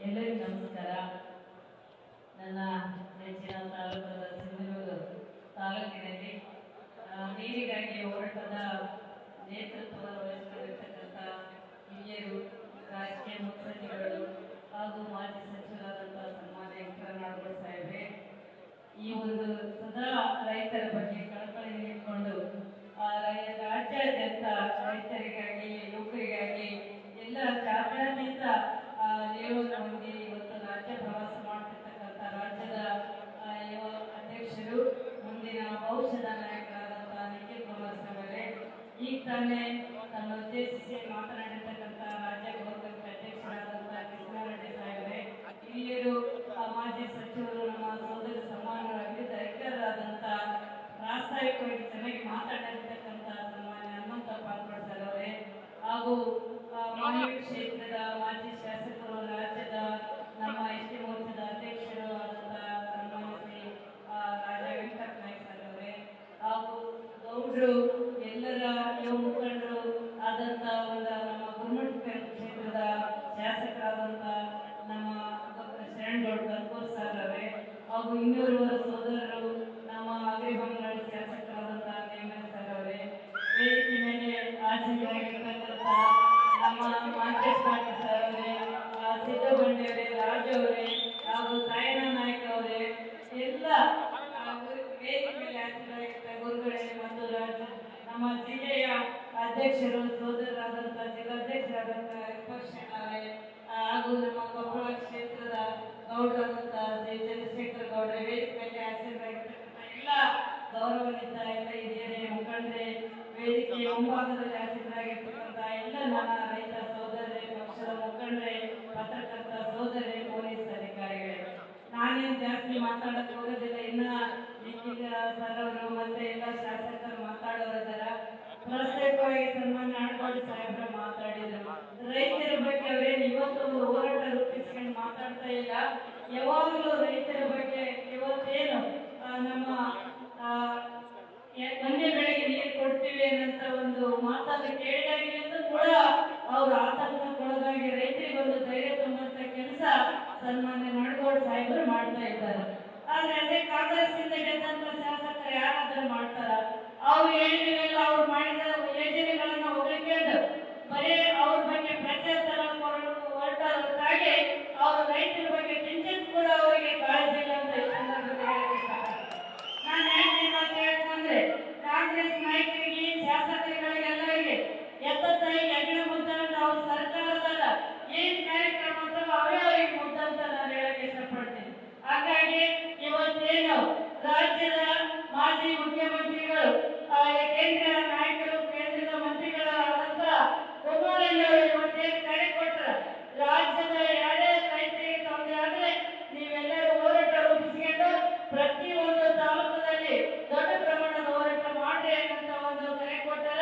ಎಲ್ಲರಿಗೂ ನಮಸ್ಕಾರ. ನನ್ನ ನೆಚ್ಚಿನ ತಾಲೂಕಾದ ಸಿಂಧನೂರು ತಾಲೂಕಿನಲ್ಲಿ ನೀರಿಗಾಗಿ ಹೋರಾಟದ ನೇತೃತ್ವವನ್ನು ವಹಿಸಿಕೊಂಡಿರ್ತಕ್ಕಂಥ ಹಿರಿಯರು, ರಾಜಕೀಯ ಮುತ್ಸದ್ದಿಗಳು ಹಾಗೂ ಮಾಜಿ ಸಚಿವರಾದಂತಹ ಸನ್ಮಾನ್ಯ ವೆಂಕಟರಮಣಗೌಡ ಸಾಹೇಬ್ರೆ, ಈ ಒಂದು ಸದಾ ರೈತರ ಬಗ್ಗೆ ಕಳಕಳಿ ಇಟ್ಕೊಂಡು ರಾಜ್ಯಾದ್ಯಂತ ರೈತರಿಗಾಗಿ, ಯುವಕರಿಗಾಗಿ ಎಲ್ಲ ಜಾತ್ಯಾತೀತ ನಿಲುವನ್ನು ಹೊಂದಿ ಇವತ್ತು ರಾಜ್ಯ ಪ್ರವಾಸ ಮಾಡ್ತಿರ್ತಕ್ಕಂಥ ರಾಜ್ಯದ ಯುವ ಅಧ್ಯಕ್ಷರು, ಮುಂದಿನ ಭವಿಷ್ಯದ ನಾಯಕರಾದಂತಹ ನಿಖಿಲ್ ಕುಮಾರಸ್ವಾಮಿ ಈಗ ತಾನೇ ತನ್ನ ಉದ್ದೇಶಿಸಿ ಮಾತನಾಡಿರ್ತಕ್ಕಂಥ ರಾಜ್ಯ ಗೌರವ ಅಧ್ಯಕ್ಷರಾದಂತಹ ಕೃಷ್ಣಾರೆಡ್ಡಿ ಸಾಹೇಬ್ರೆ, ಹಿರಿಯರು, ಮಾಜಿ ಸಚಿವರು, ನಮ್ಮ ಸೋದರ ಸಮಾನರಾಗಿ ದೈತ್ಯರಾದಂತಹ ಪ್ರಾಸ್ತಾವಿಕವಾಗಿ ಚೆನ್ನಾಗಿ ಮಾತಾಡಿರ್ತಕ್ಕಂಥ ಸನ್ಮಾನ್ಯ ಹನುಮಂತ ಪಾಲ್ಗೊಡ್ ಸರ್ ಅವರೇ, ಹಾಗೂ ಮಾನ್ಯ ಕ್ಷೇತ್ರದ ಮಾಜಿ ಶಾಸಕರು, ರಾಜ್ಯದ ನಮ್ಮ ಎಸ್ ಟಿ ಮೋರ್ಚಾದ ಅಧ್ಯಕ್ಷರು ಆದಂತಹ ಸನ್ಮಾನ್ಯ ಶ್ರೀ ರಾಜ ವೆಂಕಟ ನಾಯ್ಕ ಸರ್ ಅವರೇ, ಹಾಗೂ ಗೌಡ್ರು, ಎಲ್ಲರ ಯುವ ಮುಖಂಡರು ಆದಂತಹ ನಮ್ಮ ಗುರುಮಠ ಕ್ಷೇತ್ರದ ಶಾಸಕರಾದಂಥ ನಮ್ಮ ಶರಣಗೌಡ ಕಲ್ಕೂರ್ ಸರ್ ಅವರೇ, ಹಾಗೂ ಇನ್ನೂರುವರ ಸೋದರರು ನಮ್ಮ ಅಗ್ರಿಬಂಗಾಳ ಶಾಸಕರಾದಂತಹ ನೇಮನ್ ಸರ್ ಅವರೇ, ವೇದಿಕೆ ಮೇಲೆ ಆಸೀನರಾಗಿರ್ತಕ್ಕಂಥ ನಮ್ಮ ಮಾಂಕೇಶ್ ಪಾಟೀಲ್ ಸರ್ ಅವರೇ, ಸಿದ್ದಬಂಡಿ ಅವರೇ, ರಾಜು ಅವರೇ, ಹಾಗೂ ತಾಯಣ್ಣ ನಾಯ್ಕ ಅವರೇ, ಎಲ್ಲ ವೇದಿಕೆ ಮೇಲೆ ಆಸೀನರಾಗಿರ್ತ ಗುರುಗಳೇ ಮತ್ತು ನಮ್ಮ ಜಿಲ್ಲೆಯ ಅಧ್ಯಕ್ಷರು, ಸೋದರರಾದಂಥ ಜಿಲ್ಲಾಧ್ಯಕ್ಷರಾದಂತಹ ವಿಪಕ್ಷ ಅವರೇ, ಹಾಗೂ ನಮ್ಮ ಕೊಪ್ಪಳ ಕ್ಷೇತ್ರದ ಗೌಡರಾದಂಥ ಶ್ರೀ ಚಂದ್ರಶೇಖರ್ ಗೌಡ್ರೆ, ವೇದಿಕೆ ಮೇಲೆ ಆಸೀನರಾಗಿರ್ತಕ್ಕಂಥ ಎಲ್ಲ ಗೌರವಾನ್ವಿತ ಎಲ್ಲ ಹಿರಿಯರೇ, ಮುಖಂಡರೇ, ವೇದಿಕೆಯ ಮುಂಭಾಗದಲ್ಲಿ ಆಸೀನರಾಗಿರ್ತಕ್ಕಂಥ ಎಲ್ಲ ನನ್ನ ರೈತ ಸೋದರರೇ, ಪಕ್ಷದ ಮುಖಂಡರೇ, ಪತ್ರಕರ್ತ ಸೋದರರೇ, ಪೊಲೀಸ್ ಅಧಿಕಾರಿಗಳೇ, ನಾನೇನು ಜಾಸ್ತಿ ಮಾತಾಡಕ್ಕೆ ಹೋಗೋದಿಲ್ಲ. ಇನ್ನ ನಿಖಿಲ್ ಸರ್ ಅವರು ಮತ್ತೆ ಎಲ್ಲ ಶಾಸಕರು ಮಾತಾಡೋರಿದ್ದಾರ. ಪ್ರಸ್ತುತವಾಗಿ ಸನ್ಮಾನ್ಯ ನಾಡಗೌಡ ಸಾಹೇಬ್ರ ಮಾತಾಡಿದ್ರು. ರೈತರ ಬಗ್ಗೆ ಅವರೇನು ಇವತ್ತು ಒಂದು ಹೋರಾಟ ರೂಪಿಸ್ಕೊಂಡು ಮಾತಾಡ್ತಾ ಇಲ್ಲ, ಯಾವಾಗಲೂ ರೈತರ ಬಗ್ಗೆ ಇವತ್ತೇನು ನಮ್ಮ ಒಂದೇ ಬೆಳೆಗೆ ನೀರು ಕೊಡ್ತೀವಿ ಅನ್ನಂತ ಒಂದು ಮಾತನ್ನು ಕೇಳಿದಾಗಿನಿಂದ ಕೂಡ ಅವರು ಆತಂಕಕ್ಕೊಳಗಾಗಿ ರೈತರಿಗೆ ಒಂದು ಧೈರ್ಯ ತುಂಬಂತ ಕೆಲಸ ಸನ್ಮಾನ್ಯ ನಾಡಗೌಡ ಸಾಹೇಬರು ಮಾಡ್ತಾ ಇದ್ದಾರೆ. ಆದ್ರೆ ಅದೇ ಕಾಂಗ್ರೆಸ್ ಇಂದ ಗೆದ್ದಂತ ಶಾಸಕರು ಯಾರಾದ್ರೂ ಮಾಡ್ತಾರ? ಅವ್ರು ಹೇಳಿದ್ರಲ್ಲ, ಅವ್ರು ಮಾಡಿದ ಯೋಜನೆಗಳನ್ನ ಹೊಗಳಿಕೊಂಡು ಬರೀ ಅವ್ರ ಬಗ್ಗೆ ಪ್ರಚಾರ ಹೊರಟ ಹೊರತಾಗಿ ಅವರು ರೈತರ ಬಗ್ಗೆ ಕಿಂಚಿತ್ ಕೂಡ ಅವರಿಗೆ ಕಾಳಜಿ ಇಲ್ಲ ಅಂತ ನಾನು ಹೇಳ್ತೇನೆ. ಕಾಂಗ್ರೆಸ್ ನಾಯಕರಿಗೆ, ಶಾಸಕರುಗಳಿಗೆಲ್ಲರಿಗೆ ಎತ್ತಾಗಿ ಅಗಿನ ಮುದ್ದಂತ ಅವ್ರ ಸರ್ಕಾರದಾಗ ಏನ್ ಕಾರ್ಯಕ್ರಮ ಅಂತವೋ ಅವೇ ಅವ್ರಿಗೆ ಮುದ್ದಂತ ನಾನು ಹೇಳಕ್ ಇಷ್ಟಪಡ್ತೀನಿ. ಹಾಗಾಗಿ ಇವತ್ತೇನು ರಾಜ್ಯದ ಮಾಜಿ ಮುಖ್ಯಮಂತ್ರಿಗಳು, ಕೇಂದ್ರ ನಾಯಕರು, ಕೇಂದ್ರದ ಮಂತ್ರಿಗಳಾದಂತ ಕುಮಾರಣ್ಣವರು ಇವತ್ತೇನು ಕರೆ ಕೊಟ್ಟರ, ರಾಜ್ಯದ ಎರಡೇ ರೈತರಿಗೆ ತೊಂದರೆ ಆದ್ರೆ ನೀವೆಲ್ಲರೂ ಹೋರಾಟ ರೂಪಿಸಿಕೊಂಡು ಪ್ರತಿಯೊಂದು ತಾಲೂಕದಲ್ಲಿ ದೊಡ್ಡ ಪ್ರಮಾಣದ ಹೋರಾಟ ಮಾಡ್ರಿ ಅನ್ನಂತ ಒಂದು ಕರೆ ಕೊಟ್ಟಾರ.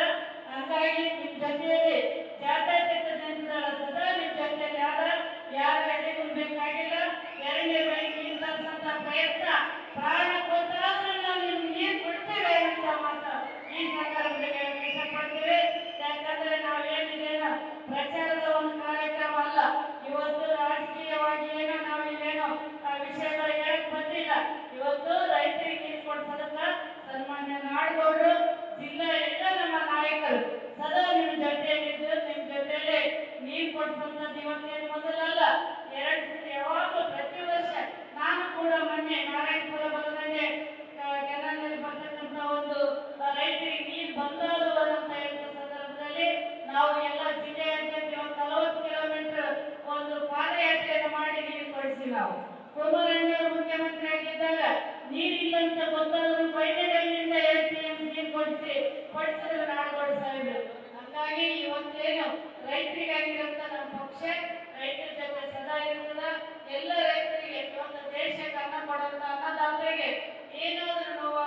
ಹಂಗಾಗಿ ನಿಮ್ ಜೊತೆಯಲ್ಲಿ ಜಾತ್ಯತೀತ ಜನತಾದಳ ಸದಾ ನಿಮ್ ಜೊತೆಯಲ್ಲಿ ಯಾರು ಎದೆಗೂ ಬೇಕಾಗಿಲ್ಲ. ಎರಡನೇ ಬೆಳೆಗೆ ಇಂತಹ ಪ್ರಯತ್ನ ಪ್ರಾಣ ಕೊಟ್ಟಾದ್ರೂ ನಾವು ನಿಮ್ಗೆ ನೀರು ಕೊಡ್ತೇವೆ ಅಂತ ಮಾತ್ರ ಈ ಸರ್ಕಾರಗಳಿಗೆ ಇಷ್ಟಪಡ್ತೇವೆ. ಯಾಕಂದ್ರೆ ನಾವೇನಿದೇನೋ ಪ್ರಚಾರದ ಒಂದು ಕಾರ್ಯಕ್ರಮ ಅಲ್ಲ, ಇವತ್ತು ರಾಜಕೀಯವಾಗಿ ಏನೋ ನಾವು ಇಲ್ಲೇನೋ ವಿಷಯಗಳು ಹೇಳಕ್ ಬಂದಿಲ್ಲ. ಇವತ್ತು ರೈತರಿಗೆ ನೀರು ಕೊಡ್ಸೋದಕ್ಕ ಸನ್ಮಾನ್ಯ ನಾಡಗೌಡರು, ಜಿಲ್ಲಾ ಎಲ್ಲ ನಮ್ಮ ನಾಯಕರು ಸದಾ ನಿಮ್ ಜೊತೆಯಲ್ಲಿದ್ದು ನಿಮ್ ಜೊತೆಯಲ್ಲಿ ನೀರು ಕೊಡ್ಸಂತದ್ದು ಇವತ್ತೇನು ಮೊದಲಲ್ಲ, ಯಾವಾಗಲೂ ಪ್ರತಿ ವರ್ಷ ನಾನು ಕೂಡ ಮೊನ್ನೆ ನಾರಾಯಣಪುರ ಬಲದಂಗೆ ಕೆನಾಲ್ನಲ್ಲಿ ಬರ್ತಕ್ಕಂಥ ಒಂದು ರೈತರಿಗೆ ನೀರು ಬಂದಾಳು ಅಂತ ಹೇಳಿದ ಸಂದರ್ಭದಲ್ಲಿ ನಾವು ಎಲ್ಲ ಜಿಲ್ಲೆಯಾದ್ಯಂತ 40 ಕಿಲೋಮೀಟರ್ ಒಂದು ಪಾದಯಾತ್ರೆಯನ್ನು ಮಾಡಿ ನೀರು ಕೊಡಿಸಿ ನಾವು ಕುಮಾರಣ್ಣವರು ಮುಖ್ಯಮಂತ್ರಿ ಆಗಿದ್ದಾಗ ನೀರಿಲ್ಲಂತ ಗೊತ್ತಾದ್ರು ಬೈನಗಲ್ಲಿಂದ LPMC ನೀರು ಕೊಡಿಸಿದ್ರು ನಾಡಗೌಡ ಸಾಹೇಬರು. ಹಾಗಾಗಿ ಇವತ್ತೇನು ರೈತರಿಗಾಗಿರಂತ ನಮ್ಮ ಪಕ್ಷ ರೈತರ ಜೊತೆ ಸದಾ ಇರ್ತದ. ಎಲ್ಲ ರೈತರಿಗೆ ಒಂದು ದೇಶಕ್ಕೆ ಅನ್ನ ಕೊಡುವಂತ ಅನ್ನದಾತರಿಗೆ ಏನಾದ್ರೂ ನೋವು